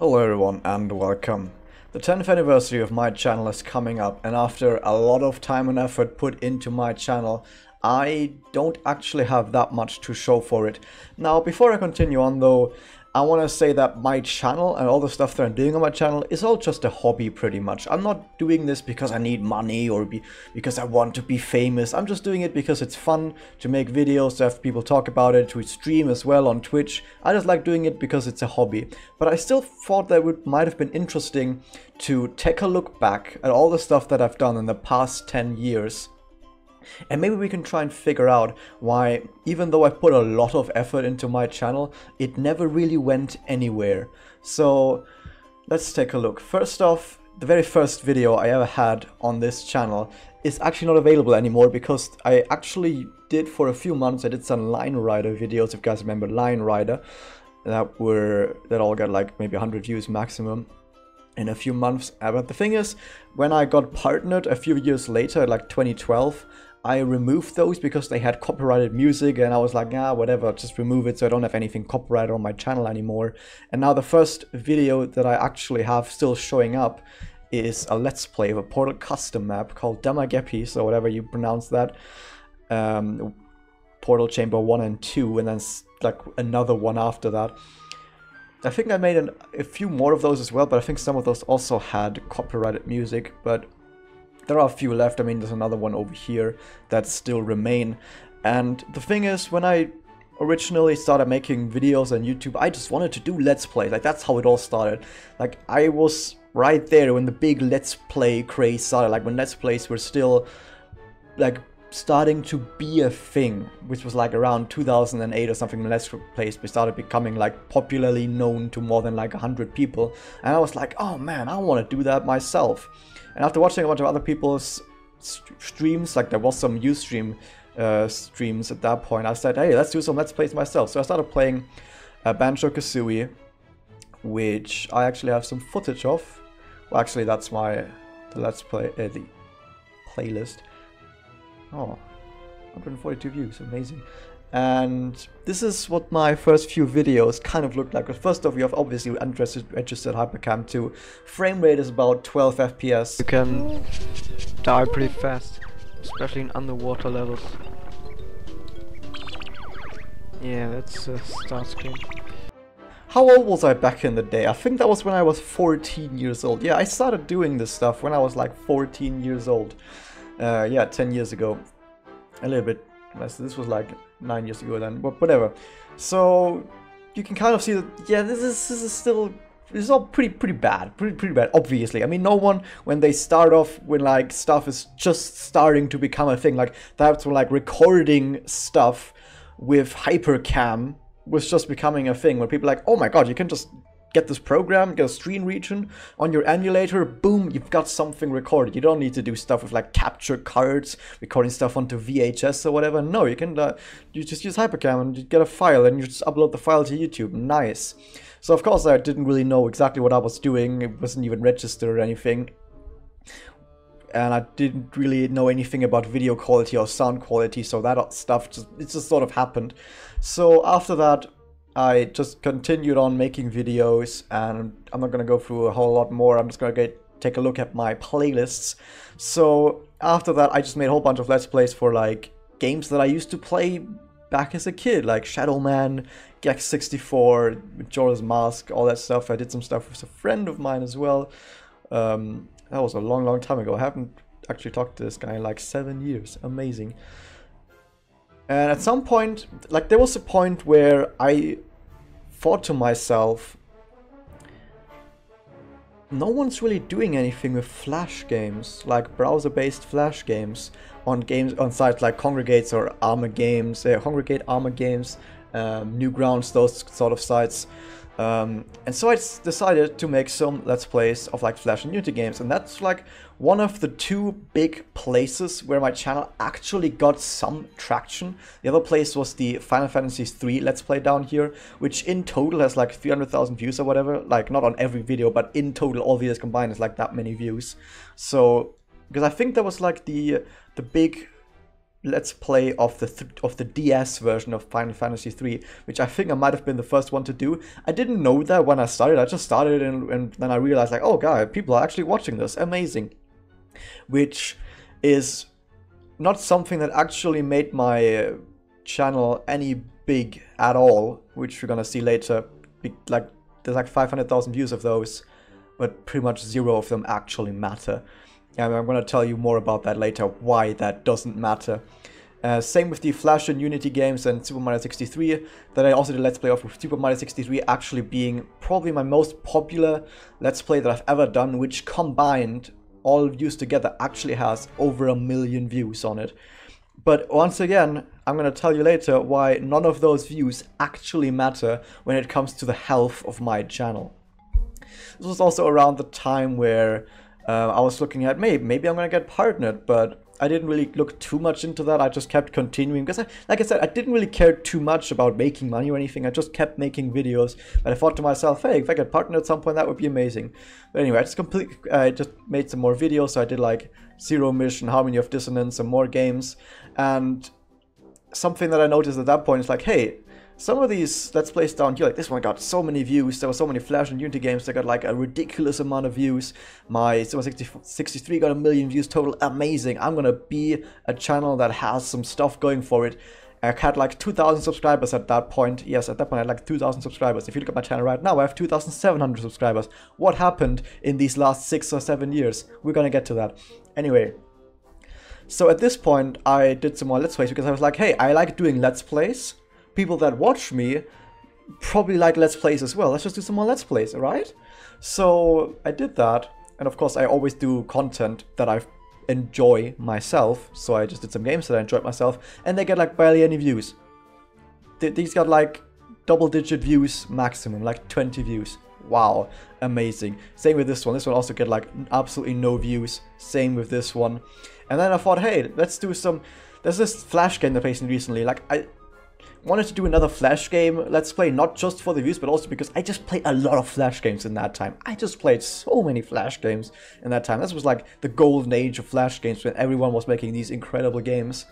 Hello everyone and welcome. The 10th anniversary of my channel is coming up, and after a lot of time and effort put into my channel, I don't actually have that much to show for it. Now, before I continue on though, I want to say that my channel and all the stuff that I'm doing on my channel is all just a hobby pretty much. I'm not doing this because I need money or because I want to be famous. I'm just doing it because it's fun to make videos, to have people talk about it, to stream as well on Twitch. I just like doing it because it's a hobby. But I still thought that it might have been interesting to take a look back at all the stuff that I've done in the past 10 years. And maybe we can try and figure out why, even though I put a lot of effort into my channel, it never really went anywhere. So let's take a look. First off, the very first video I ever had on this channel is actually not available anymore because I actually did for a few months, I did some Line Rider videos, if you guys remember Line Rider, that all got like maybe 100 views maximum in a few months. But the thing is, when I got partnered a few years later, like 2012, I removed those because they had copyrighted music, and I was like, yeah, whatever, just remove it so I don't have anything copyrighted on my channel anymore. And now the first video that I actually have still showing up is a Let's Play of a Portal custom map called Damagepis, or whatever you pronounce that. Portal Chamber 1 and 2, and then like another one after that. I think I made a few more of those as well, but I think some of those also had copyrighted music, but there are a few left. I mean, there's another one over here that still remain. And the thing is, when I originally started making videos on YouTube, I just wanted to do Let's Play. Like, that's how it all started. Like, I was right there when the big Let's Play craze started. Like, when Let's Plays were still, like, starting to be a thing, which was like around 2008 or something. When Let's Plays started becoming like popularly known to more than like 100 people, and I was like, oh man, I want to do that myself. And after watching a bunch of other people's streams, like there was some Ustream streams at that point, I said, hey, let's do some Let's Plays myself. So I started playing Banjo-Kazooie, which I actually have some footage of. Well, actually, that's the Let's Play, the playlist. Oh, 142 views, amazing. And this is what my first few videos kind of looked like. First off, we have obviously registered Hypercam 2. Frame rate is about 12 FPS. You can die pretty fast, especially in underwater levels. Yeah, that's a start screen. How old was I back in the day? I think that was when I was 14 years old. Yeah, I started doing this stuff when I was like 14 years old. Yeah, 10 years ago. A little bit less. This was like 9 years ago then, but whatever. So you can kind of see that, yeah, this is all pretty bad. Pretty bad, obviously. I mean, no one, when they start off, when like stuff is just starting to become a thing, like that's when like recording stuff with Hypercam was just becoming a thing, where people are like, oh my god, you can just get this program, get a screen region on your emulator, boom, you've got something recorded. You don't need to do stuff with like capture cards, recording stuff onto VHS or whatever. No, you can you just use Hypercam and you get a file and you just upload the file to YouTube. Nice. So of course I didn't really know exactly what I was doing. It wasn't even registered or anything. And I didn't really know anything about video quality or sound quality, so that stuff it just sort of happened. So after that, I just continued on making videos, and I'm not gonna go through a whole lot more. I'm just gonna take a look at my playlists. So after that, I just made a whole bunch of Let's Plays for like games that I used to play back as a kid, like Shadow Man, Gex 64, Majora's Mask, all that stuff. I did some stuff with a friend of mine as well. That was a long time ago. I haven't actually talked to this guy in like 7 years. Amazing. And at some point, like there was a point where I thought to myself, no one's really doing anything with Flash games, like browser-based Flash games on sites like Congregates or Armor Games, Congregate, Armor Games, Newgrounds, those sort of sites. And so I decided to make some Let's Plays of like Flash and Unity games, and that's like one of the two big places where my channel actually got some traction. The other place was the Final Fantasy III Let's Play down here, which in total has like 300,000 views or whatever. Like not on every video, but in total all videos combined is like that many views. So because I think that was like the big let's play of the DS version of Final Fantasy 3, which I think I might have been the first one to do. I didn't know that when I started. I just started and then I realized like, oh god, people are actually watching this. Amazing. Which is not something that actually made my channel any big at all, which we're gonna see later. Like there's like 500,000 views of those, but pretty much 0 of them actually matter. And I'm gonna tell you more about that later, why that doesn't matter. Same with the Flash and Unity games and Super Mario 63 that I also did Let's Play of, with Super Mario 63 actually being probably my most popular Let's Play that I've ever done, which combined, all views together, actually has over 1 million views on it. But once again, I'm going to tell you later why none of those views actually matter when it comes to the health of my channel. This was also around the time where I was looking at, maybe I'm going to get partnered, but I didn't really look too much into that. I just kept continuing because, like I said, I didn't really care too much about making money or anything. I just kept making videos. But I thought to myself, hey, if I get partnered at some point, that would be amazing. But anyway, I just made some more videos. So I did like Zero Mission, Harmony of Dissonance, some more games. And something that I noticed at that point is like, hey, some of these Let's Plays down here, like this one got so many views. There were so many Flash and Unity games that got like a ridiculous amount of views. My Super 63 got 1 million views total. Amazing. I'm gonna be a channel that has some stuff going for it. I had like 2,000 subscribers at that point. Yes, at that point I had like 2,000 subscribers. If you look at my channel right now, I have 2,700 subscribers. What happened in these last 6 or 7 years? We're gonna get to that. Anyway. So at this point, I did some more Let's Plays because I was like, hey, I like doing Let's Plays. People that watch me probably like Let's Plays as well. Let's just do some more Let's Plays, alright? So I did that, and of course I always do content that I enjoy myself, so I just did some games that I enjoyed myself, and they get like barely any views. These got like double-digit views maximum, like 20 views. Wow, amazing. Same with this one. This one also get like absolutely no views. Same with this one. And then I thought, hey, let's do some... There's this Flash game that I played recently. Like, I wanted to do another Flash game Let's Play, not just for the views, but also because I just played a lot of Flash games in that time. I just played so many Flash games in that time. This was like the golden age of Flash games when everyone was making these incredible games.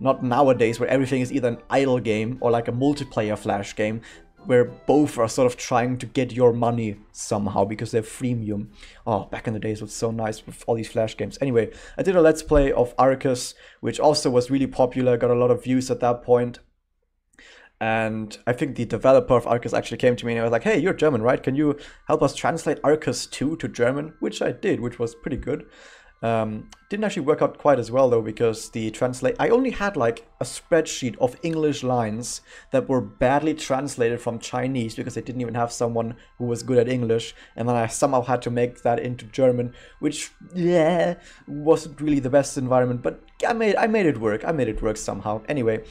Not nowadays where everything is either an idle game or like a multiplayer Flash game, where both are sort of trying to get your money somehow because they're freemium. Oh, back in the days it was so nice with all these Flash games. Anyway, I did a Let's Play of Arcus, which also was really popular, got a lot of views at that point. And I think the developer of Arcus actually came to me and I was like, hey, you're German, right? Can you help us translate Arcus 2 to German? Which I did, which was pretty good. Didn't actually work out quite as well though, because I only had like a spreadsheet of English lines that were badly translated from Chinese because they didn't even have someone who was good at English, and then I somehow had to make that into German, which yeah, wasn't really the best environment, but I made it work. I made it work somehow. Anyway,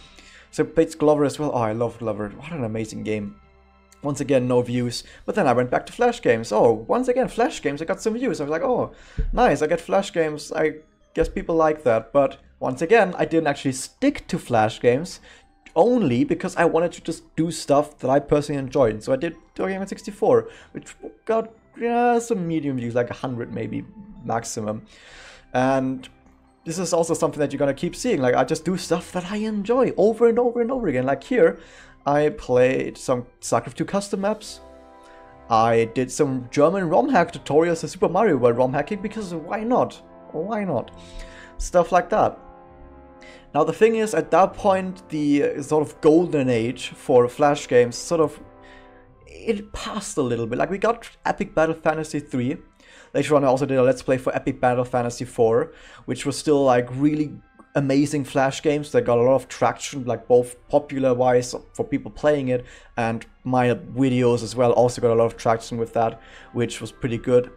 so played Glover as well. Oh, I love Glover. What an amazing game. Once again, no views. But then I went back to Flash games. Oh, once again, Flash games. I got some views. I was like, oh, nice. I get Flash games. I guess people like that. But once again, I didn't actually stick to Flash games only because I wanted to just do stuff that I personally enjoyed. So I did Doraemon 64, which got some medium views, like 100 maybe maximum. And this is also something that you're gonna keep seeing. Like, I just do stuff that I enjoy over and over and over again. Like here, I played some StarCraft 2 custom maps. I did some German ROM hack tutorials in Super Mario World ROM hacking because why not? Why not? Stuff like that. Now the thing is, at that point, the sort of golden age for Flash games sort of, it passed a little bit. Like, we got Epic Battle Fantasy 3. Later on I also did a Let's Play for Epic Battle Fantasy 4, which was still like really amazing Flash games that got a lot of traction, like both popular-wise for people playing it, and my videos as well also got a lot of traction with that, which was pretty good.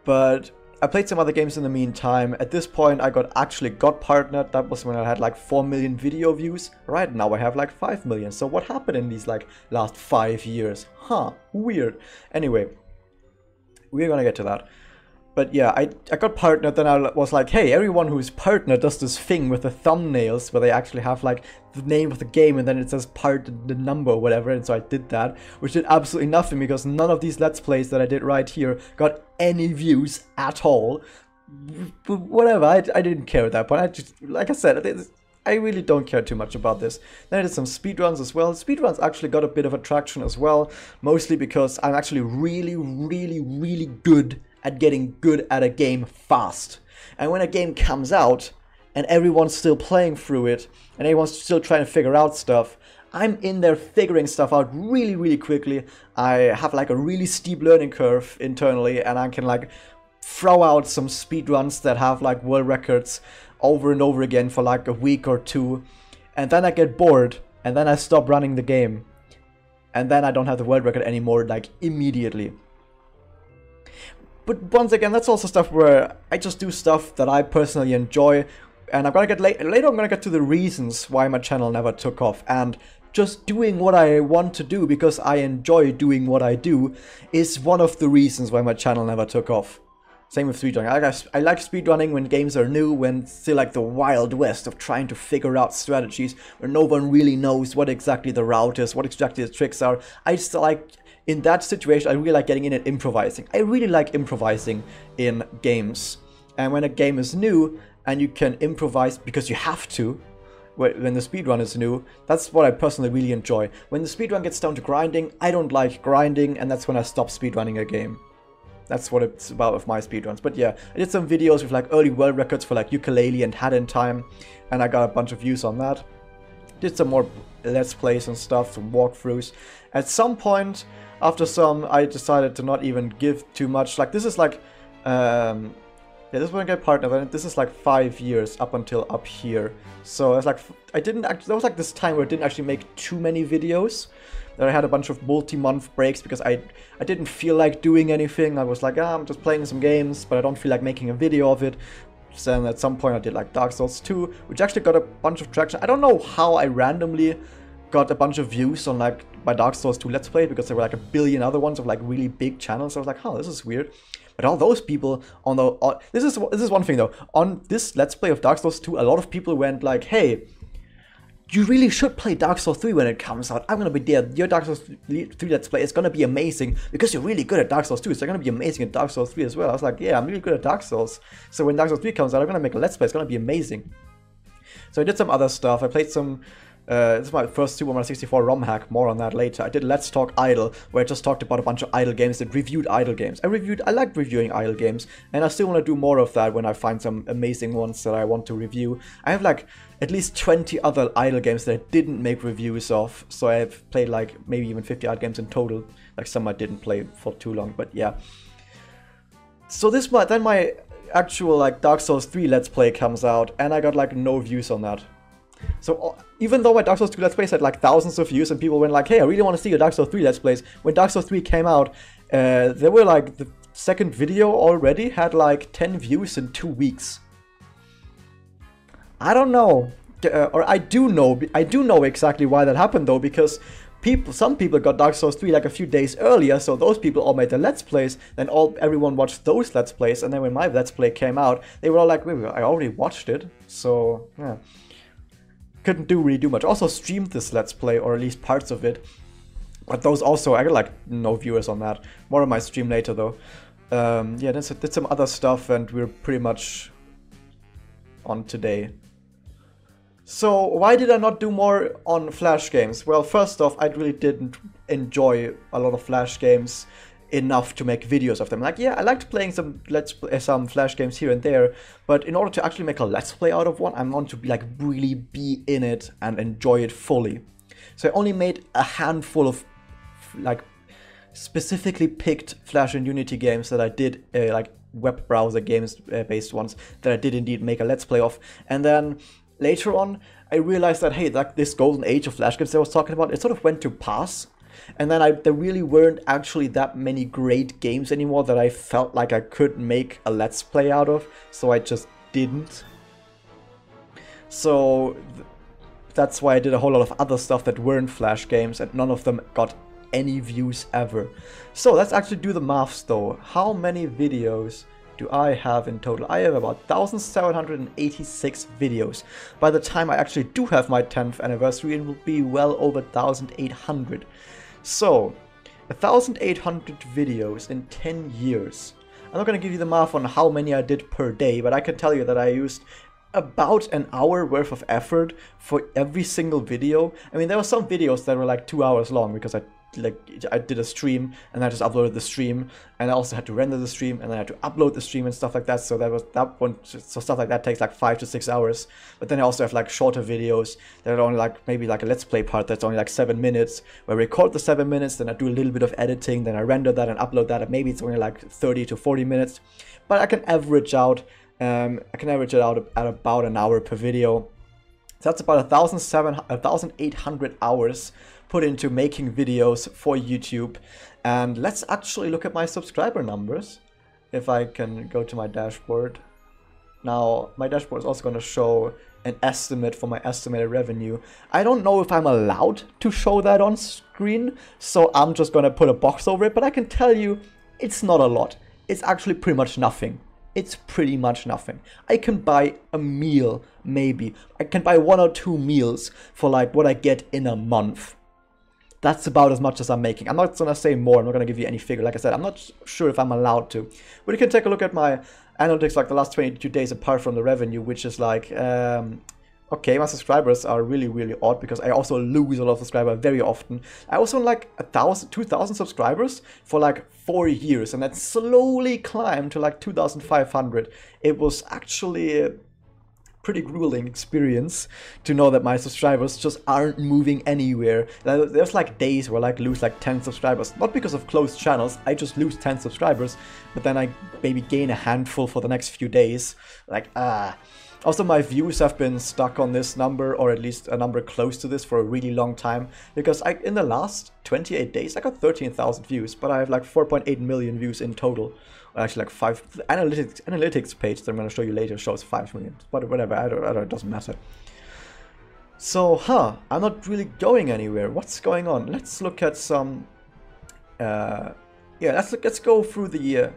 But I played some other games in the meantime. At this point I actually got partnered. That was when I had like 4 million video views. Right now I have like 5 million. So what happened in these like last 5 years? Huh, weird. Anyway, we're gonna get to that. But yeah, I got partnered, then I was like, hey, everyone who's partnered does this thing with the thumbnails where they actually have like the name of the game and then it says part, the number or whatever, and so I did that, which did absolutely nothing because none of these Let's Plays that I did right here got any views at all. But whatever, I didn't care at that point. I just, like I said, I really don't care too much about this. Then I did some speedruns as well. Speedruns actually got a bit of attraction as well, mostly because I'm actually really good at getting good at a game fast. And when a game comes out, and everyone's still playing through it, and everyone's still trying to figure out stuff, I'm in there figuring stuff out really quickly. I have like a really steep learning curve internally, and I can like throw out some speedruns that have like world records over and over again for like a week or two, and then I get bored, and then I stop running the game, and then I don't have the world record anymore like immediately. But once again, that's also stuff where I just do stuff that I personally enjoy, and I'm gonna get later I'm gonna get to the reasons why my channel never took off. And just doing what I want to do because I enjoy doing what I do is one of the reasons why my channel never took off. Same with speedrunning. I like speedrunning when games are new, when it's still like the wild west of trying to figure out strategies, where no one really knows what exactly the route is, what exactly the tricks are. I just like, in that situation, I really like getting in and improvising. I really like improvising in games. And when a game is new, and you can improvise because you have to, when the speedrun is new, that's what I personally really enjoy. When the speedrun gets down to grinding, I don't like grinding, and that's when I stop speedrunning a game. That's what it's about with my speedruns. But yeah, I did some videos with like early world records for like ukulele and hat in time, and I got a bunch of views on that. Did some more let's plays and stuff, some walkthroughs. At some point, after some, I decided to not even give too much. Like, this is like, yeah, this is when I get partner, and this is like 5 years up until up here. So it's like, I didn't actually, there was like this time where I didn't actually make too many videos. That I had a bunch of multi-month breaks because I didn't feel like doing anything. I was like, I'm just playing some games, but I don't feel like making a video of it. So then at some point I did like Dark Souls 2, which actually got a bunch of traction. I don't know how I randomly got a bunch of views on like my Dark Souls 2 Let's Play, because there were like a billion other ones of like really big channels. So I was like, this is weird. But all those people on the... this is one thing though. On this Let's Play of Dark Souls 2, a lot of people went like, hey, you really should play Dark Souls 3 when it comes out. I'm gonna be there. Your Dark Souls 3 Let's Play is gonna be amazing because you're really good at Dark Souls 2. So you're gonna be amazing at Dark Souls 3 as well. I was like, yeah, I'm really good at Dark Souls. So when Dark Souls 3 comes out, I'm gonna make a Let's Play. It's gonna be amazing. So I did some other stuff. I played some... this is my first Super Mario 64 ROM hack, more on that later. I did Let's Talk Idle, where I just talked about a bunch of idle games and reviewed idle games. I like reviewing idle games, and I still want to do more of that when I find some amazing ones that I want to review. I have like at least 20 other idle games that I didn't make reviews of, so I've played like maybe even 50 idle games in total. Like some I didn't play for too long, but yeah. So then my actual like Dark Souls 3 Let's Play comes out, and I got like no views on that. So even though my Dark Souls 2 Let's Plays had like thousands of views and people went like, hey, I really want to see your Dark Souls 3 Let's Plays, when Dark Souls 3 came out, there were like, the second video already had like 10 views in 2 weeks. I don't know, or I do know exactly why that happened though, because some people got Dark Souls 3 like a few days earlier, so those people all made their Let's Plays, then everyone watched those Let's Plays, and then when my Let's Play came out, they were all like, wait, I already watched it, so yeah. Couldn't really do much. Also streamed this Let's Play, or at least parts of it. But those also, I got like no viewers on that. More on my stream later though. Yeah, did some other stuff, and we're pretty much on today. So why did I not do more on Flash games? Well, first off, I really didn't enjoy a lot of Flash games enough to make videos of them. Like, yeah, I liked playing some Flash games here and there, but in order to actually make a Let's Play out of one, I want to really be in it and enjoy it fully. So I only made a handful of like specifically picked Flash and Unity games that I did, like web browser games based ones that I did indeed make a Let's Play of. And then later on, I realized that, hey, like this golden age of Flash games that I was talking about, it sort of went to pass. And then there really weren't actually that many great games anymore that I felt like I could make a Let's Play out of, so I just didn't. So that's why I did a whole lot of other stuff that weren't Flash games, and none of them got any views ever. So let's actually do the maths though. How many videos do I have in total? I have about 1,786 videos. By the time I actually do have my 10th anniversary, it will be well over 1,800. So, 1,800 videos in 10 years. I'm not going to give you the math on how many I did per day, but I can tell you that I used about an hour worth of effort for every single video. I mean, there were some videos that were like 2 hours long because I did a stream and I just uploaded the stream, and I also had to render the stream, and then I had to upload the stream and stuff like that. So that was that one. So stuff like that takes like 5 to 6 hours. But then I also have like shorter videos that are only like maybe like a let's play part that's only like 7 minutes, where I record the 7 minutes, then I do a little bit of editing, then I render that and upload that, and maybe it's only like 30 to 40 minutes. But I can average out. I can average it out at about an hour per video. So that's about 1,800 hours put into making videos for YouTube. And let's actually look at my subscriber numbers. If I can go to my dashboard. Now, my dashboard is also going to show an estimate for my estimated revenue. I don't know if I'm allowed to show that on screen, so I'm just going to put a box over it. But I can tell you, it's not a lot. It's actually pretty much nothing. It's pretty much nothing. I can buy a meal, maybe. I can buy 1 or 2 meals for like what I get in a month. That's about as much as I'm making. I'm not going to say more. I'm not going to give you any figure. Like I said, I'm not sure if I'm allowed to. But you can take a look at my analytics like the last 22 days apart from the revenue, which is like... okay, my subscribers are really, really odd because I also lose a lot of subscribers very often. I was on like 1,000, 2,000 subscribers for like 4 years, and that slowly climbed to like 2,500. It was actually a pretty grueling experience to know that my subscribers just aren't moving anywhere. There's like days where I like lose like 10 subscribers, not because of closed channels, I just lose 10 subscribers, but then I maybe gain a handful for the next few days. Like, Also, my views have been stuck on this number, or at least a number close to this, for a really long time. Because in the last 28 days, I got 13,000 views, but I have like 4.8 million views in total. Or actually, like 5. The analytics page that I'm going to show you later shows 5 million. But whatever, I don't, it doesn't matter. So, I'm not really going anywhere. What's going on? Let's look at some... let's go through the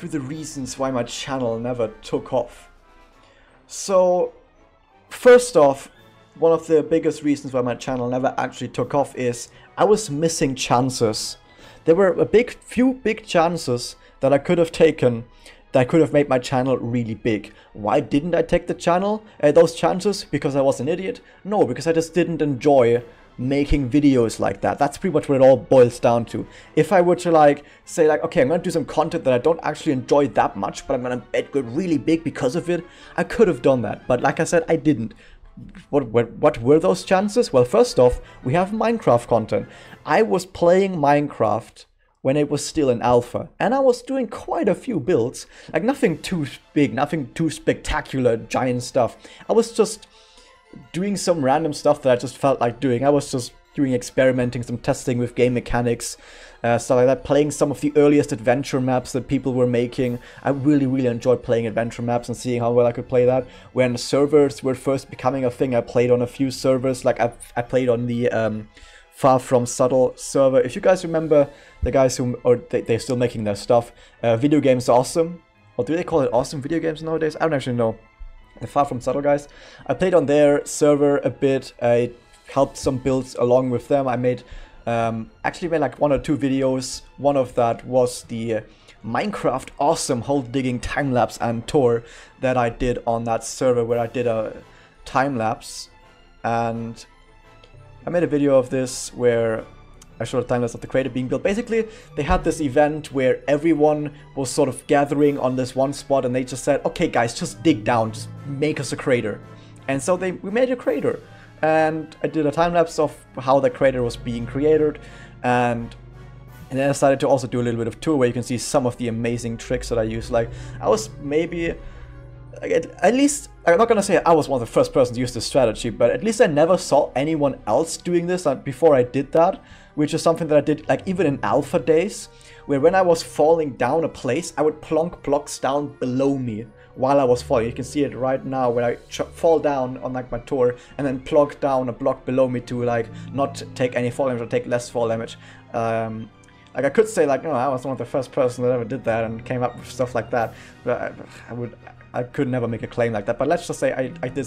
reasons why my channel never took off. So, first off, one of the biggest reasons why my channel never actually took off is I was missing chances. There were a few big chances that I could have taken that could have made my channel really big. Why didn't I take those chances? Because I was an idiot? No, because I just didn't enjoy making videos like that. That's pretty much what it all boils down to. If I were to like say like, okay, I'm gonna do some content that I don't actually enjoy that much, but I'm gonna get really big because of it, I could have done that. But like I said, I didn't. What were those chances? Well, first off, we have Minecraft content. I was playing Minecraft when it was still in alpha, and I was doing quite a few builds, like nothing too big, nothing too spectacular, giant stuff. I was just doing some random stuff that I just felt like doing. I was just doing experimenting, some testing with game mechanics, stuff like that, playing some of the earliest adventure maps that people were making. I really, really enjoyed playing adventure maps and seeing how well I could play that. When servers were first becoming a thing, I played on a few servers, like I played on the Far From Subtle server. If you guys remember the guys they're still making their stuff, Video Games Awesome, or do they call it Awesome Video Games nowadays? I don't actually know. The Far From Subtle guys. I played on their server a bit. I helped some builds along with them. I actually made like 1 or 2 videos. One of that was the Minecraft Awesome hole digging time lapse and tour that I did on that server, where I did a time lapse, and I made a video of this where I showed a time-lapse of the crater being built. Basically, they had this event where everyone was sort of gathering on this one spot, and they just said, okay guys, just dig down, just make us a crater. And so we made a crater. And I did a time-lapse of how the crater was being created, and then I decided to also do a little bit of tour where you can see some of the amazing tricks that I used. Like, I was maybe... at least, I'm not gonna say I was one of the first persons to use this strategy, but at least I never saw anyone else doing this before I did that, which is something that I did like even in alpha days, where when I was falling down a place, I would plonk blocks down below me while I was falling. You can see it right now when I fall down on like my tour and then plonk down a block below me to like not take any fall damage or take less fall damage. Like I could say like, no, I was one of the first person that ever did that and came up with stuff like that, but I could never make a claim like that. But let's just say I did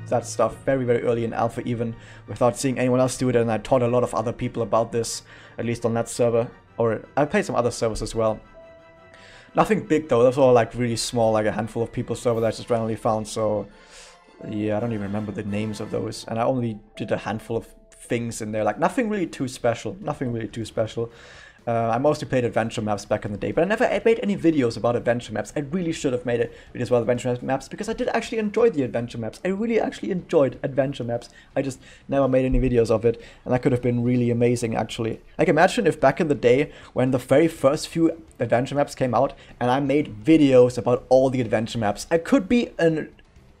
that stuff very, very early in alpha, even without seeing anyone else do it, and I taught a lot of other people about this, at least on that server, or I played some other servers as well. Nothing big though, those were all like really small, like a handful of people server that I just randomly found, so yeah, I don't even remember the names of those, and I only did a handful of things in there, like nothing really too special, nothing really too special. I mostly played adventure maps back in the day, but I never made any videos about adventure maps. I really should have made videos about adventure maps, because I did actually enjoy the adventure maps. I really actually enjoyed adventure maps. I just never made any videos of it, and that could have been really amazing, actually. Like, imagine if back in the day, when the very first few adventure maps came out, and I made videos about all the adventure maps. I could be an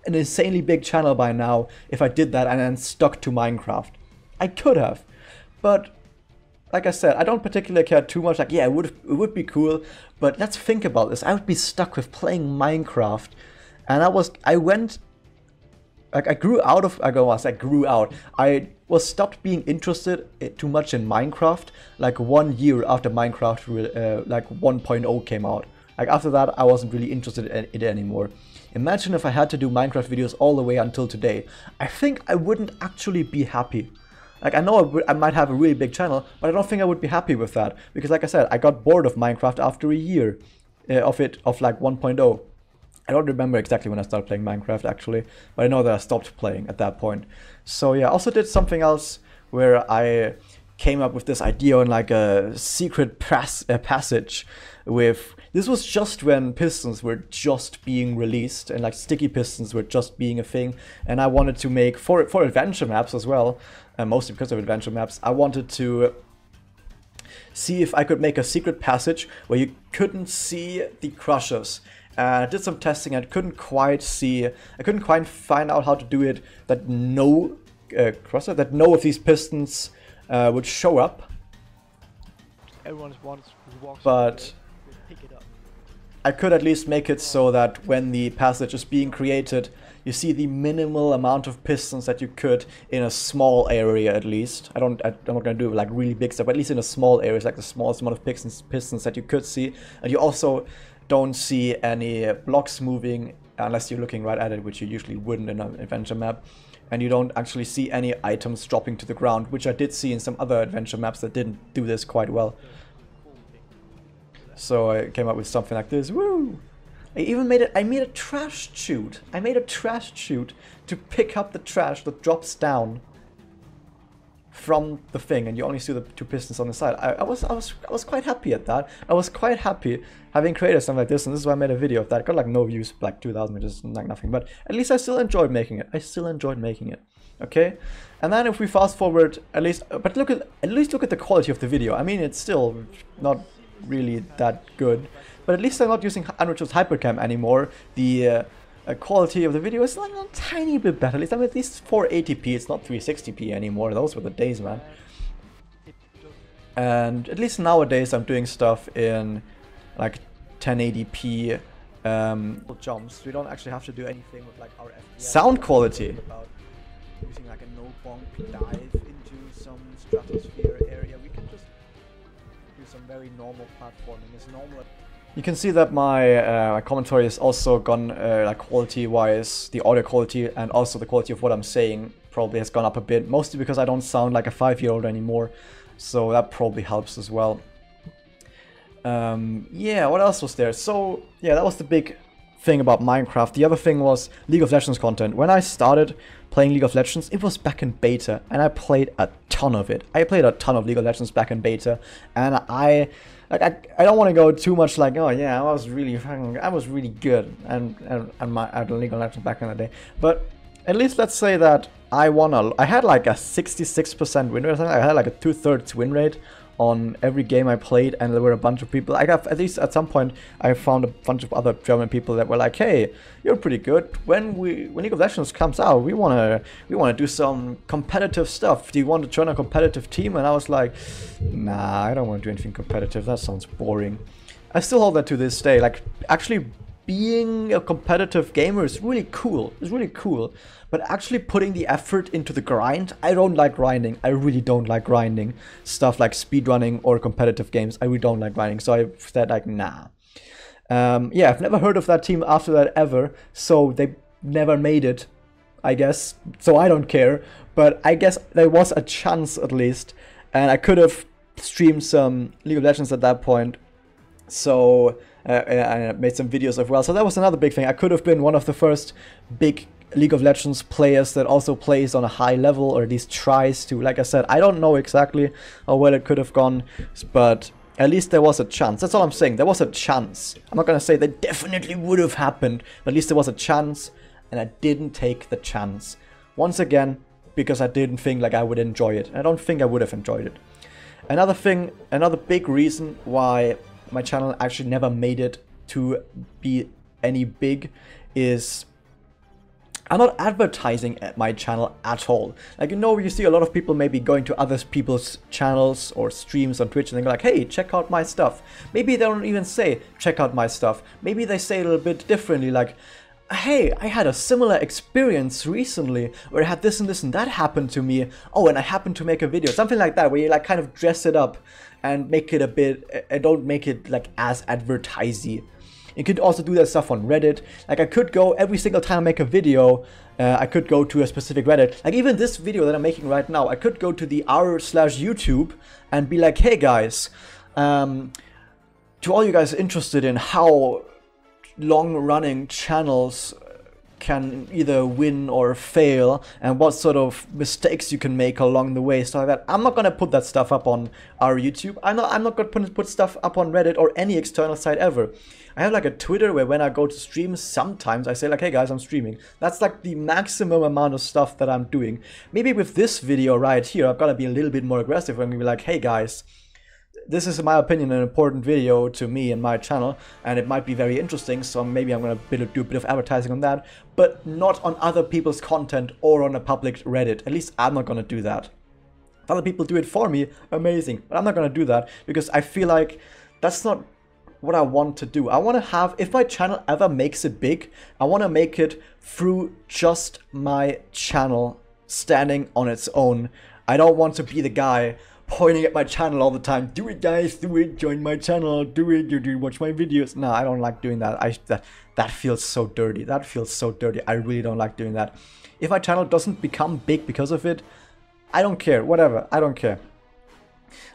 insanely big channel by now if I did that and then stuck to Minecraft. I could have, but like I said, I don't particularly care too much. Like, yeah, it would be cool, but let's think about this. I would be stuck with playing Minecraft, and I was stopped being interested too much in Minecraft like 1 year after Minecraft like 1.0 came out. Like, after that, I wasn't really interested in it anymore. Imagine if I had to do Minecraft videos all the way until today. I think I wouldn't actually be happy. Like, I know I might have a really big channel, but I don't think I would be happy with that. Because like I said, I got bored of Minecraft after a year of like 1.0. I don't remember exactly when I started playing Minecraft, actually, but I know that I stopped playing at that point. So yeah, I also did something else where I came up with this idea on like a secret passage with... This was just when pistons were just being released, and like sticky pistons were just being a thing, and I wanted to make, for adventure maps as well, mostly because of adventure maps, I wanted to see if I could make a secret passage where you couldn't see the crushers. I did some testing and I couldn't quite find out how to do it that no of these pistons would show up. Everyone wants who walks but pick it up. I could at least make it so that when the passage is being created, you see the minimal amount of pistons that you could in a small area at least. I'm not gonna do like really big stuff, but at least in a small area, it's like the smallest amount of pistons that you could see. And you also don't see any blocks moving unless you're looking right at it, which you usually wouldn't in an adventure map. And you don't actually see any items dropping to the ground, which I did see in some other adventure maps that didn't do this quite well. So I came up with something like this. Woo! I made a trash chute. I made a trash chute to pick up the trash that drops down from the thing, and you only see the two pistons on the side. I was quite happy at that. I was quite happy having created something like this, and this is why I made a video of that. It got like no views, like 2,000, which is like nothing, but at least I still enjoyed making it. Okay, and then if we fast forward, at least look at the quality of the video. I mean, it's still not really that good, but at least I'm not using Unreach's Hypercam anymore. The quality of the video is like a tiny bit better. At least 480p. It's not 360p anymore. Those were the days, man. And at least nowadays I'm doing stuff in like 1080p jumps. We don't actually have to do anything with like our FPS. Sound quality. About using like a no-bonk dive into some stratosphere area. We can just do some very normal platforming. It's normal. You can see that my commentary is also gone, like quality-wise, the audio quality and also the quality of what I'm saying probably has gone up a bit, mostly because I don't sound like a 5-year-old anymore, so that probably helps as well. Yeah, what else was there? So, yeah, that was the big thing about Minecraft. The other thing was League of Legends content. When I started playing League of Legends, it was back in beta, and I played a ton of it. I played a ton of League of Legends back in beta, and I don't want to go too much like, oh yeah, I was really good at League of Legends back in the day. But at least let's say that I had like a 66% win rate or something. I had like a 2/3 win rate on every game I played, and there were a bunch of people. At least at some point I found a bunch of other German people that were like, hey, you're pretty good. When League of Legends comes out, we wanna do some competitive stuff. Do you want to join a competitive team? And I was like, nah, I don't want to do anything competitive. That sounds boring. I still hold that to this day. Like, actually being a competitive gamer is really cool. It's really cool. But actually putting the effort into the grind, I don't like grinding. I really don't like grinding. Stuff like speedrunning or competitive games, I really don't like grinding. So I said like, nah. Yeah, I've never heard of that team after that ever. So they never made it, I guess. So I don't care. But I guess there was a chance at least. And I could have streamed some League of Legends at that point. So I made some videos as well. So that was another big thing. I could have been one of the first big League of Legends players that also plays on a high level, or at least tries to. Like I said, I don't know exactly how well it could have gone, but at least there was a chance. That's all I'm saying. There was a chance. I'm not going to say that definitely would have happened, but at least there was a chance, and I didn't take the chance. Once again, because I didn't think like I would enjoy it. I don't think I would have enjoyed it. Another thing, another big reason why my channel actually never made it to be any big is I'm not advertising at my channel at all. Like, you know, you see a lot of people maybe going to other people's channels or streams on Twitch and they're like, hey, check out my stuff. Maybe they don't even say, check out my stuff. Maybe they say a little bit differently, like, hey, I had a similar experience recently where I had this and this and that happen to me. Oh, and I happened to make a video. Something like that, where you like kind of dress it up and make it a bit, don't make it like as advertisey. You could also do that stuff on Reddit. Like, I could go every single time I make a video, I could go to a specific Reddit. Like, even this video that I'm making right now, I could go to the r/YouTube and be like, hey guys, to all you guys interested in how long-running channels can either win or fail, and what sort of mistakes you can make along the way, stuff like that. I'm not gonna put that stuff up on our YouTube. I'm not gonna put stuff up on Reddit or any external site ever. I have like a Twitter where when I go to stream, sometimes I say like, hey guys, I'm streaming. That's like the maximum amount of stuff that I'm doing. Maybe with this video right here, I'm gonna be a little bit more aggressive and be like, hey guys, this is, in my opinion, an important video to me and my channel, and it might be very interesting, so maybe I'm gonna do a bit of advertising on that, but not on other people's content or on a public Reddit. At least I'm not gonna do that. If other people do it for me, amazing, but I'm not gonna do that because I feel like that's not what I want to do. I want to have, if my channel ever makes it big, I want to make it through just my channel standing on its own. I don't want to be the guy pointing at my channel all the time. Do it guys, do it, join my channel, do it, you do watch my videos. No, I don't like doing that. That feels so dirty. That feels so dirty. I really don't like doing that. If my channel doesn't become big because of it, I don't care, whatever, I don't care.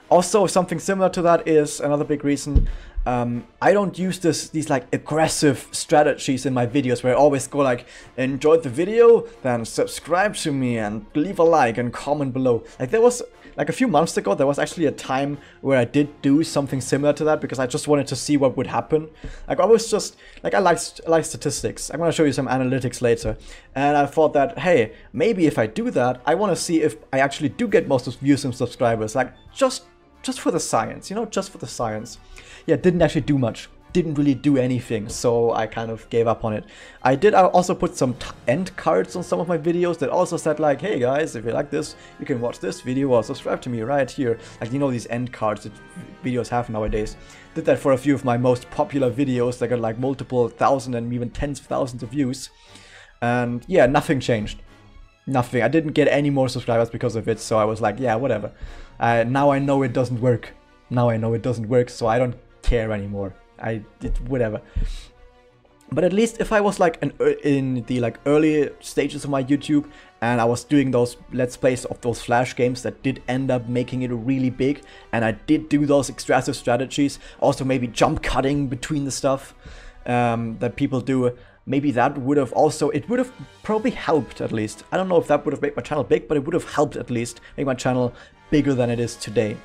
Also, something similar to that is another big reason. I don't use these like aggressive strategies in my videos where I always go like, enjoyed the video, then subscribe to me and leave a like and comment below. Like, there was like a few months ago, there was actually a time where I did do something similar to that because I just wanted to see what would happen. Like, I was just like, I like statistics. I'm gonna show you some analytics later, and I thought that, hey, maybe if I do that, I want to see if I actually do get most of views and subscribers. Like, just for the science, you know, just for the science. Yeah, didn't actually do much. Didn't really do anything, so I kind of gave up on it. I also put some end cards on some of my videos that also said like, hey guys, if you like this, you can watch this video or subscribe to me right here. Like, you know, these end cards that videos have nowadays. Did that for a few of my most popular videos that got like multiple thousand and even tens of thousands of views. And yeah, nothing changed. Nothing. I didn't get any more subscribers because of it, so I was like, yeah, whatever. Now I know it doesn't work. Now I know it doesn't work, so I don't care anymore. I did whatever. But at least if I was like in the like early stages of my YouTube and I was doing those let's plays of those flash games that did end up making it really big, and I did do those aggressive strategies, also maybe jump cutting between the stuff that people do, maybe that would have also, it would have probably helped at least. I don't know if that would have made my channel big, but it would have helped at least make my channel bigger than it is today.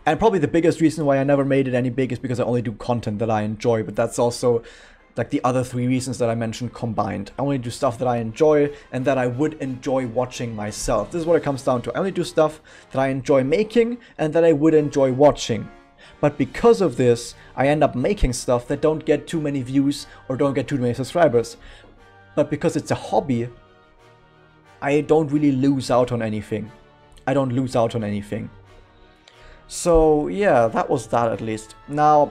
And probably the biggest reason why I never made it any big is because I only do content that I enjoy, but that's also like the other three reasons that I mentioned combined. I only do stuff that I enjoy and that I would enjoy watching myself. This is what it comes down to. I only do stuff that I enjoy making and that I would enjoy watching. But because of this, I end up making stuff that don't get too many views or don't get too many subscribers. But because it's a hobby, I don't really lose out on anything. I don't lose out on anything. So yeah, that was that at least. Now,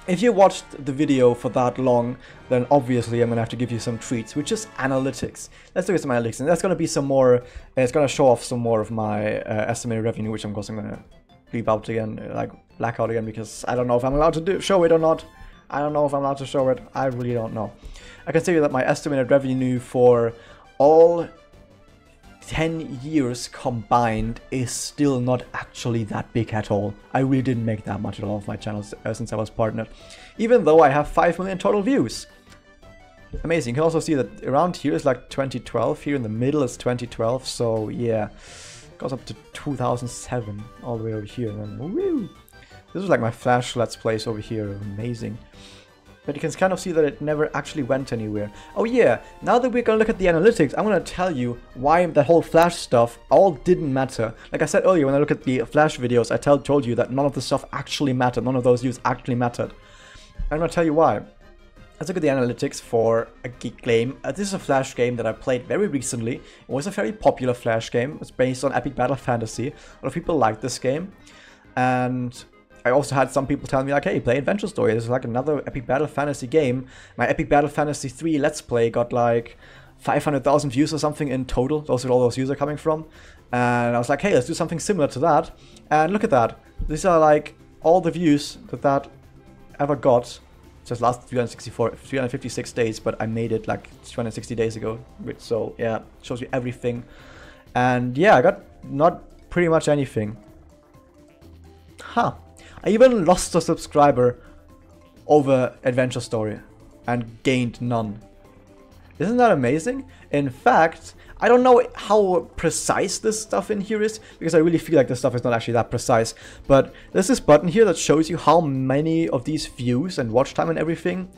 if you watched the video for that long, then obviously I'm gonna have to give you some treats, which is analytics. Let's look at some analytics, and that's gonna be some more, it's gonna show off some more of my estimated revenue, which of course I'm gonna leave out again, like black out again, because I don't know if I'm allowed to show it or not. I don't know if I'm allowed to show it. I really don't know. I can tell you that my estimated revenue for all 10 years combined is still not actually that big at all. I really didn't make that much at all of my channels since I was partnered. Even though I have 5 million total views. Amazing. You can also see that around here is like 2012. Here in the middle is 2012. So yeah, it goes up to 2007 all the way over here. And then, woo! This is like my Flash Let's Plays over here. Amazing. But you can kind of see that it never actually went anywhere. Oh yeah, now that we're gonna look at the analytics, I'm gonna tell you why that whole Flash stuff all didn't matter. Like I said earlier, when I look at the Flash videos, I told you that none of the stuff actually mattered. None of those views actually mattered. I'm gonna tell you why. Let's look at the analytics for a geek game. This is a Flash game that I played very recently. It was a very popular Flash game. It's based on Epic Battle Fantasy. A lot of people like this game. And I also had some people telling me like, hey, play Adventure Story. This is like another Epic Battle Fantasy game. My Epic Battle Fantasy 3 Let's Play got like 500,000 views or something in total. Those are all those views are coming from. And I was like, hey, let's do something similar to that. And look at that. These are like all the views that ever got. Just last 356 days, but I made it like 260 days ago. So yeah, shows you everything. And yeah, I got not pretty much anything. Huh. I even lost a subscriber over Adventure Story and gained none. Isn't that amazing? In fact, I don't know how precise this stuff in here is, because I really feel like this stuff is not actually that precise. But there's this button here that shows you how many of these views and watch time and everything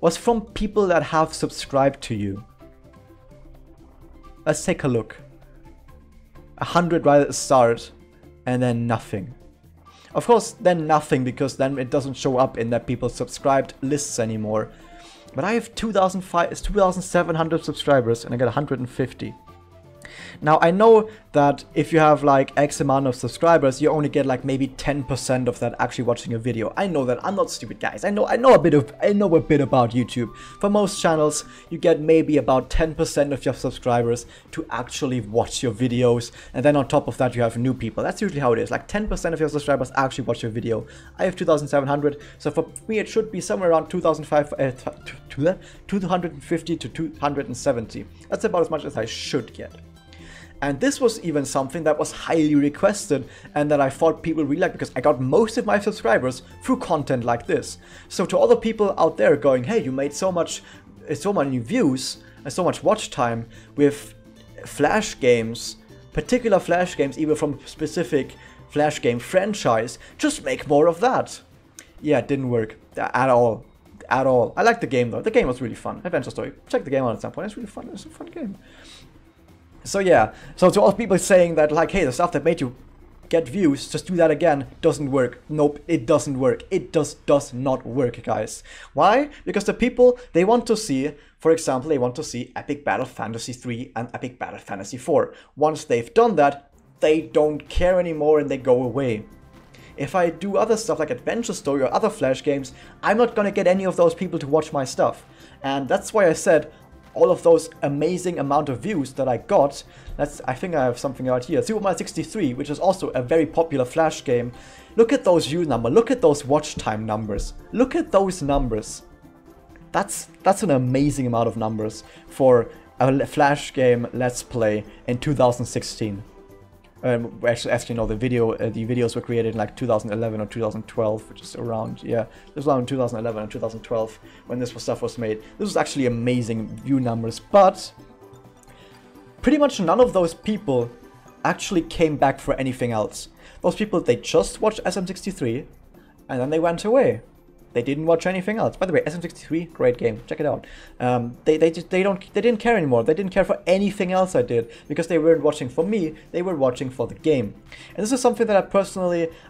was from people that have subscribed to you. Let's take a look. 100 right at the start, and then nothing. Of course, then nothing, because then it doesn't show up in that people subscribed lists anymore. But I have 2,700 subscribers and I got 150. Now, I know that if you have like X amount of subscribers, you only get like maybe 10% of that actually watching a video. I know that. I'm not stupid, guys. I know a bit about YouTube. For most channels, you get maybe about 10% of your subscribers to actually watch your videos, and then on top of that, you have new people. That's usually how it is. Like 10% of your subscribers actually watch your video. I have 2,700, so for me, it should be somewhere around 250 to 270. That's about as much as I should get. And this was even something that was highly requested and that I thought people really liked, because I got most of my subscribers through content like this. So to all the people out there going, hey, you made so many views and so much watch time with Flash games, particular Flash games, even from a specific Flash game franchise, just make more of that. Yeah, it didn't work at all. At all. I liked the game though. The game was really fun. Adventure Story. Check the game out at some point. It's really fun. It's a fun game. So yeah, so to all people saying that like, hey, the stuff that made you get views, just do that again, doesn't work. Nope, it doesn't work. It just does not work, guys. Why? Because the people, they want to see, for example, they want to see Epic Battle Fantasy 3 and Epic Battle Fantasy 4. Once they've done that, they don't care anymore and they go away. If I do other stuff like Adventure Story or other Flash games, I'm not gonna get any of those people to watch my stuff. And that's why I said, all of those amazing amount of views that I got, I think I have something out here, Super Mario 63, which is also a very popular Flash game. Look at those view numbers, look at those watch time numbers, look at those numbers. That's an amazing amount of numbers for a Flash game Let's Play in 2016. Actually, no, the videos were created in like 2011 or 2012, which is around, yeah, it was around 2011 and 2012 when this stuff was made. This was actually amazing view numbers, but pretty much none of those people actually came back for anything else. Those people, they just watched SM63 and then they went away. They didn't watch anything else. By the way, SM63, great game. Check it out. They didn't care anymore. They didn't care for anything else I did, because they weren't watching for me. They were watching for the game. And this is something that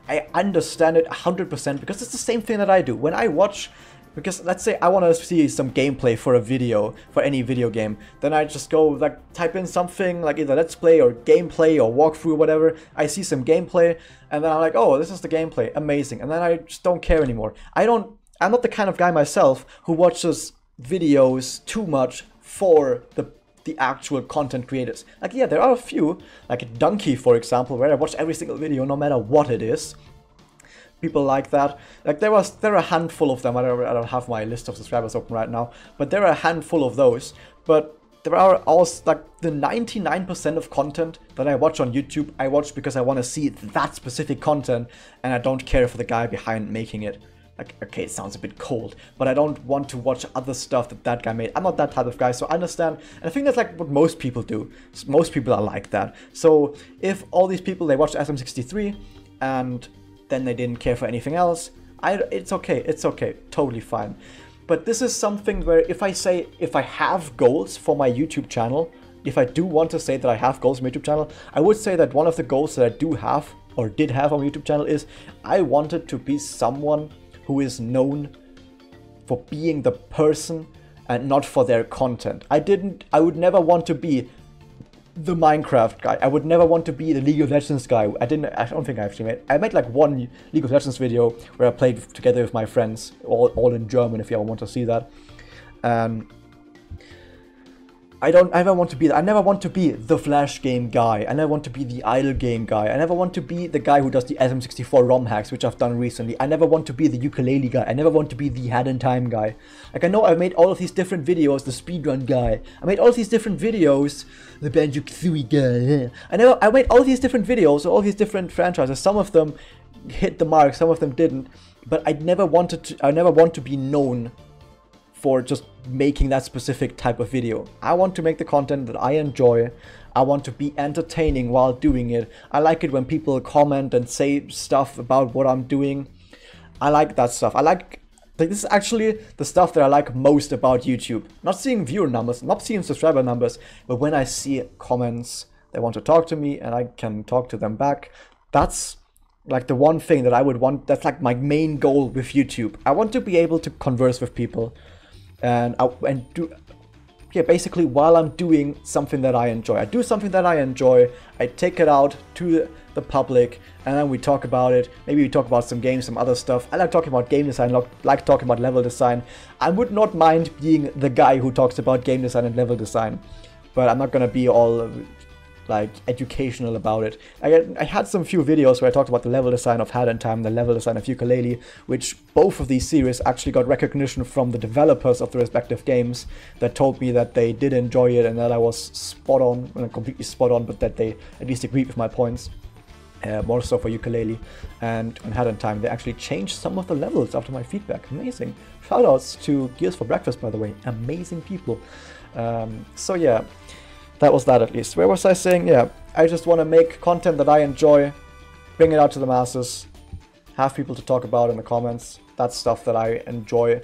I understand it 100%, because it's the same thing that I do when I watch. Because let's say I want to see some gameplay for a video, for any video game, then I just go like type in something like either Let's Play or gameplay or walkthrough or whatever. I see some gameplay and then I'm like, oh, this is the gameplay, amazing. And then I just don't care anymore. I'm not the kind of guy myself who watches videos too much for the actual content creators. Like, yeah, there are a few, like Donkey, for example, where I watch every single video no matter what it is. People like that. Like there are a handful of them. I don't have my list of subscribers open right now, but there are a handful of those. But there are also like the 99% of content that I watch on YouTube, I watch because I want to see that specific content and I don't care for the guy behind making it. Like, okay, it sounds a bit cold, but I don't want to watch other stuff that guy made. I'm not that type of guy, so I understand. And I think that's like what most people do. Most people are like that. So if all these people, they watched SM63 and then they didn't care for anything else, it's okay, totally fine. But this is something where if I have goals for my YouTube channel, if I do want to say that I have goals for my YouTube channel, I would say that one of the goals that I do have or did have on my YouTube channel is I wanted to be someone who is known for being the person and not for their content. I would never want to be the Minecraft guy. I would never want to be the League of Legends guy. I don't think I made like one League of Legends video where I played together with my friends, all in German if you ever want to see that. I never want to be that. I never want to be the Flash game guy. I never want to be the idle game guy. I never want to be the guy who does the SM64 ROM hacks, which I've done recently. I never want to be the ukulele guy. I never want to be the Had in Time guy. Like, I know I've made all of these different videos, the speedrun guy. I made all of these different videos, the Banjo-Kazooie guy. I made all of these different videos, all of these different franchises. Some of them hit the mark, some of them didn't. But I never want to be known for just making that specific type of video. I want to make the content that I enjoy. I want to be entertaining while doing it. I like it when people comment and say stuff about what I'm doing. I like that stuff. This is actually the stuff that I like most about YouTube. Not seeing viewer numbers, not seeing subscriber numbers, but when I see comments, they want to talk to me and I can talk to them back. That's like the one thing that I would want. That's like my main goal with YouTube. I want to be able to converse with people basically while I'm doing something that I enjoy. I do something that I enjoy, I take it out to the public, and then we talk about it. Maybe we talk about some games, some other stuff. I like talking about game design, like talking about level design. I would not mind being the guy who talks about game design and level design, but I'm not gonna be all like educational about it. I had some few videos where I talked about the level design of Had in Time, the level design of Yooka-Laylee, which both of these series actually got recognition from the developers of the respective games that told me that they did enjoy it and that I was spot on, well, not completely spot on, but that they at least agreed with my points. More so for Yooka-Laylee, and on Had in Time they actually changed some of the levels after my feedback. Amazing. Shoutouts to Gears for Breakfast, by the way. Amazing people. So yeah, that was that at least. Where was I saying? Yeah, I just want to make content that I enjoy, bring it out to the masses, have people to talk about in the comments. That's stuff that I enjoy.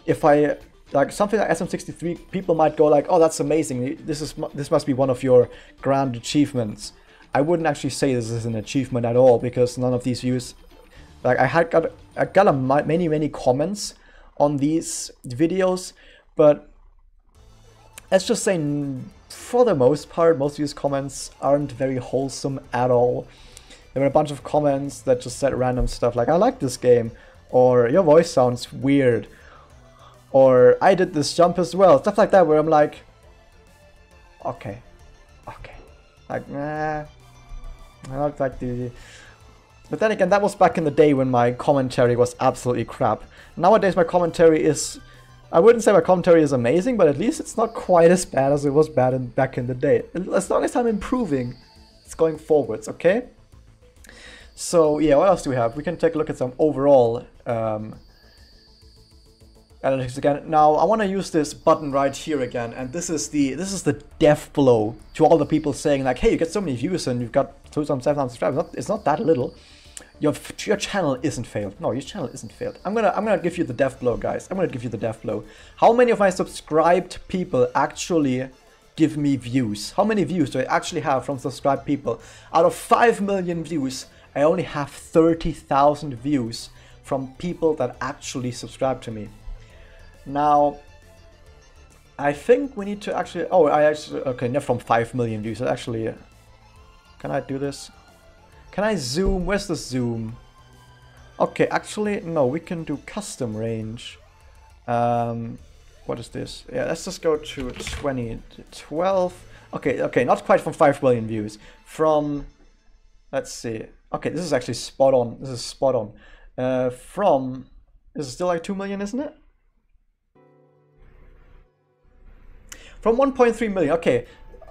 If I like something like SM63, people might go like, "Oh, that's amazing. This must be one of your grand achievements." I wouldn't actually say this is an achievement at all, because none of these views, like I got many comments on these videos, but let's just say for the most part, most of these comments aren't very wholesome at all. There were a bunch of comments that just said random stuff like, "I like this game," or "Your voice sounds weird," or "I did this jump as well," stuff like that, where I'm like, okay, like, nah, I don't like the... But then again, that was back in the day when my commentary was absolutely crap. Nowadays my commentary is... I wouldn't say my commentary is amazing, but at least it's not quite as bad as it was back in the day. As long as I'm improving, it's going forwards, okay? So yeah, what else do we have? We can take a look at some overall analytics again. Now I want to use this button right here again, and this is the death blow to all the people saying like, "Hey, you get so many views and you've got 2,700 subscribers." It's not that little. Your channel isn't failed. No, your channel isn't failed. I'm gonna give you the death blow, guys. I'm gonna give you the death blow. How many of my subscribed people actually give me views? How many views do I actually have from subscribed people? Out of 5 million views, I only have 30,000 views from people that actually subscribe to me. Now, I think we need to actually... Oh, okay, not from 5 million views. Actually, can I do this? Can I zoom? Where's the zoom? Okay, actually, no, we can do custom range. What is this? Yeah, let's just go to 2012. Okay, not quite from 5 million views. From, let's see. Okay, this is actually spot on. This is spot on. This is still like 2 million, isn't it? From 1.3 million, okay,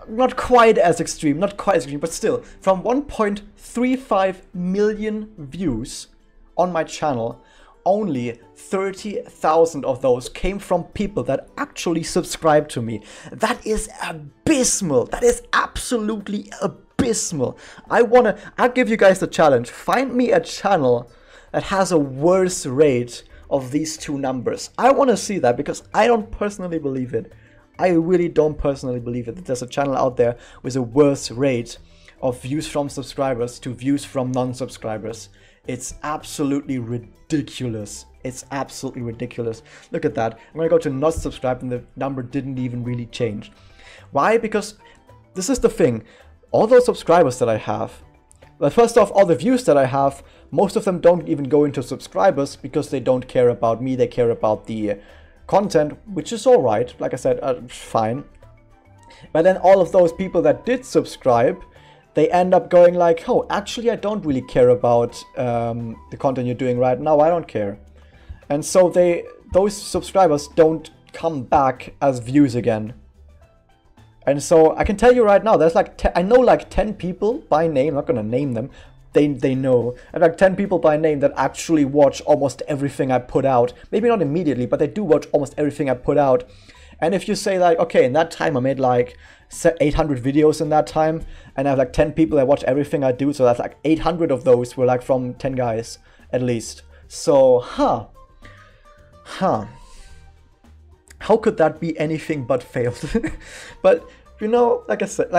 not quite as extreme, but still, from 1.35 million views on my channel, only 30,000 of those came from people that actually subscribe to me. That is abysmal. That is absolutely abysmal. I'll give you guys the challenge. Find me a channel that has a worse rate of these two numbers. I want to see that, because I don't personally believe it. I really don't personally believe it, that there's a channel out there with a worse rate of views from subscribers to views from non-subscribers. It's absolutely ridiculous. It's absolutely ridiculous. Look at that. I'm gonna go to not subscribed and the number didn't even really change. Why? Because this is the thing. All those subscribers that I have, well, first off, all the views that I have, most of them don't even go into subscribers because they don't care about me. They care about the content, which is alright. Like I said, fine. But then all of those people that did subscribe, they end up going like, oh, actually I don't really care about the content you're doing right now, I don't care. And so those subscribers don't come back as views again. And so I can tell you right now, there's like, I know like 10 people by name, I'm not gonna name them, they know. And like 10 people by name that actually watch almost everything I put out. Maybe not immediately, but they do watch almost everything I put out. And if you say like, okay, in that time I made like 800 videos in that time, and I have like 10 people that watch everything I do, so that's like 800 of those were like from 10 guys, at least. So, how could that be anything but failed? But, you know, like I said,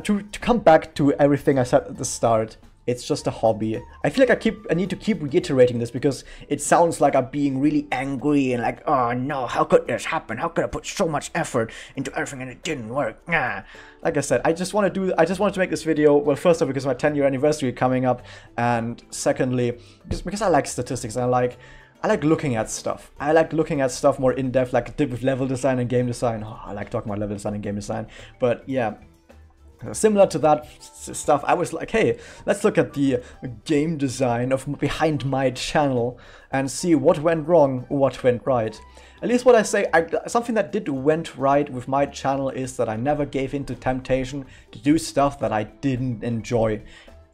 to come back to everything I said at the start, it's just a hobby. I feel like I need to keep reiterating this because it sounds like I'm being really angry and like, oh no, how could this happen? How could I put so much effort into everything and it didn't work? Like I said, I just wanted to make this video, well, first off, because my 10-year anniversary coming up, and secondly, because I like statistics and I like looking at stuff. I like looking at stuff more in depth, like I did with level design and game design. Oh, I like talking about level design and game design, but yeah. Similar to that stuff, I was like, hey, let's look at the game design of behind my channel and see what went wrong, what went right. At least what I say, something that went right with my channel is that I never gave in to temptation to do stuff that I didn't enjoy.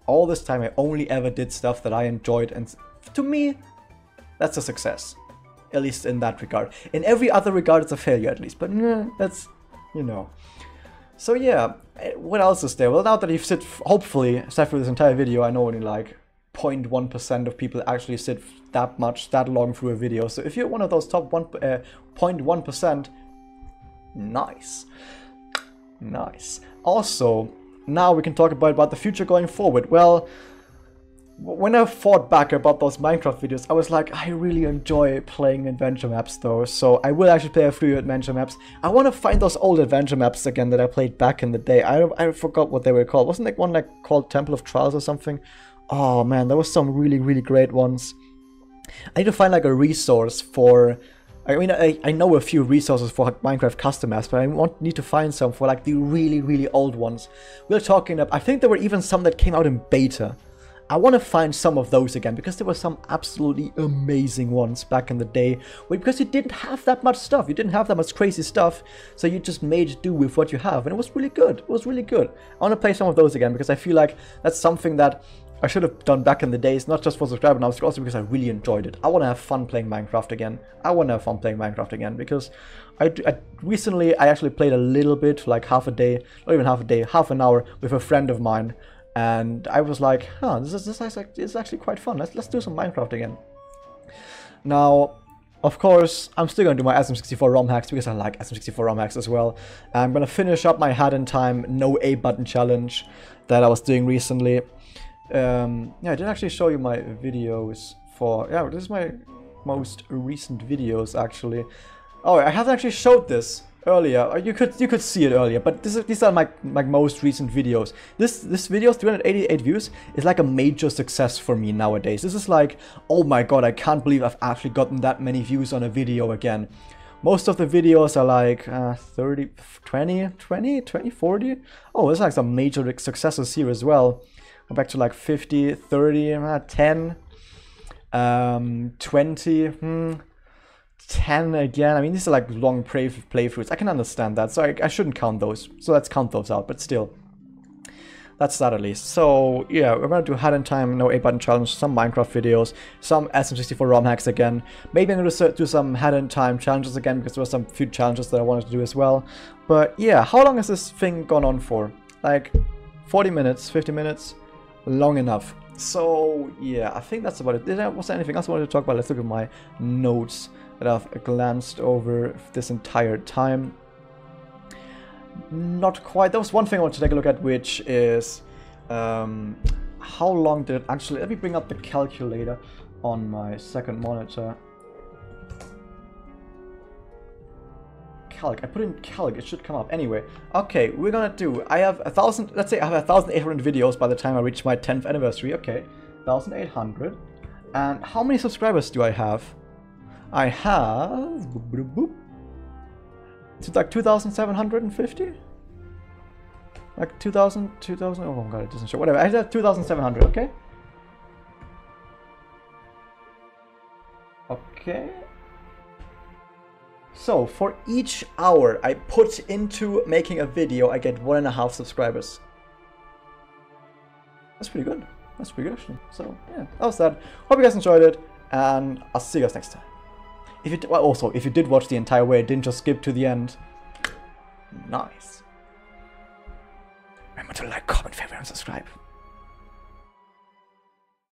All this time I only ever did stuff that I enjoyed, and to me, that's a success. At least in that regard. In every other regard, it's a failure at least, but that's, you know. So yeah, what else is there? Well, now that you've sit, hopefully, except for this entire video, I know only like 0.1% of people actually sit that long through a video. So if you're one of those top 0.1%, nice. Nice. Also, now we can talk about the future going forward. Well, when I thought back about those Minecraft videos, I was like, I really enjoy playing adventure maps though, so I will actually play a few adventure maps. I want to find those old adventure maps again that I played back in the day. I forgot what they were called. Wasn't there one like called Temple of Trials or something? Oh man, there was some really, really great ones. I need to find like a resource for... I mean, I know a few resources for Minecraft custom maps, but I need to find some for like the really, really old ones. We're talking about... I think there were even some that came out in beta. I want to find some of those again, because there were some absolutely amazing ones back in the day, because you didn't have that much stuff, you didn't have that much crazy stuff, so you just made do with what you have, and it was really good, it was really good. I want to play some of those again, because I feel like that's something that I should have done back in the days, not just for subscribers now, but also because I really enjoyed it. I want to have fun playing Minecraft again. Because recently I actually played a little bit, like half a day, not even half a day, half an hour with a friend of mine. And I was like, huh, this is actually quite fun. Let's do some Minecraft again. Now, of course, I'm still going to do my SM64 ROM hacks because I like SM64 ROM hacks as well. I'm going to finish up my Hat in Time No A Button challenge that I was doing recently. Yeah, I didn't actually show you my videos for... Yeah, this is my most recent videos, actually. Oh, I haven't actually showed this earlier. You could see it earlier, but these are my most recent videos. This video, 388 views, is like a major success for me nowadays. This is like, oh my god, I can't believe I've actually gotten that many views on a video again. Most of the videos are like 30, 20, 40. Oh, there's like some major successes here as well. Go back to like 50, 30, 10, 20, 10 again. I mean, these are like long playthroughs. I can understand that, so I shouldn't count those. So let's count those out, but still. That's that at least. So yeah, we're gonna do Hat in Time, no 8-button challenge, some Minecraft videos, some SM64 ROM hacks again. Maybe I'm gonna do some Hat in Time challenges again, because there were some few challenges that I wanted to do as well. But yeah, how long has this thing gone on for? Like 40 minutes, 50 minutes? Long enough. So yeah, I think that's about it. Was there anything else I wanted to talk about? Let's look at my notes that I've glanced over this entire time. Not quite. There was one thing I wanted to take a look at, which is how long did it actually... Let me bring up the calculator on my second monitor. Calc. I put in calc. It should come up. Anyway, okay, we're gonna do... I have 1,000... Let's say I have 1,800 videos by the time I reach my 10th anniversary. Okay, 1,800. And how many subscribers do I have? I have... It's like 2,750? Like 2,000, oh my god, it doesn't show. Whatever, I have 2,700, okay? Okay. So, for each hour I put into making a video, I get 1.5 subscribers. That's pretty good. That's pretty good, actually. So, yeah, that was that. Hope you guys enjoyed it, and I'll see you guys next time. If you also, if you did watch the entire way, didn't just skip to the end, nice. Remember to like, comment, favorite, and subscribe.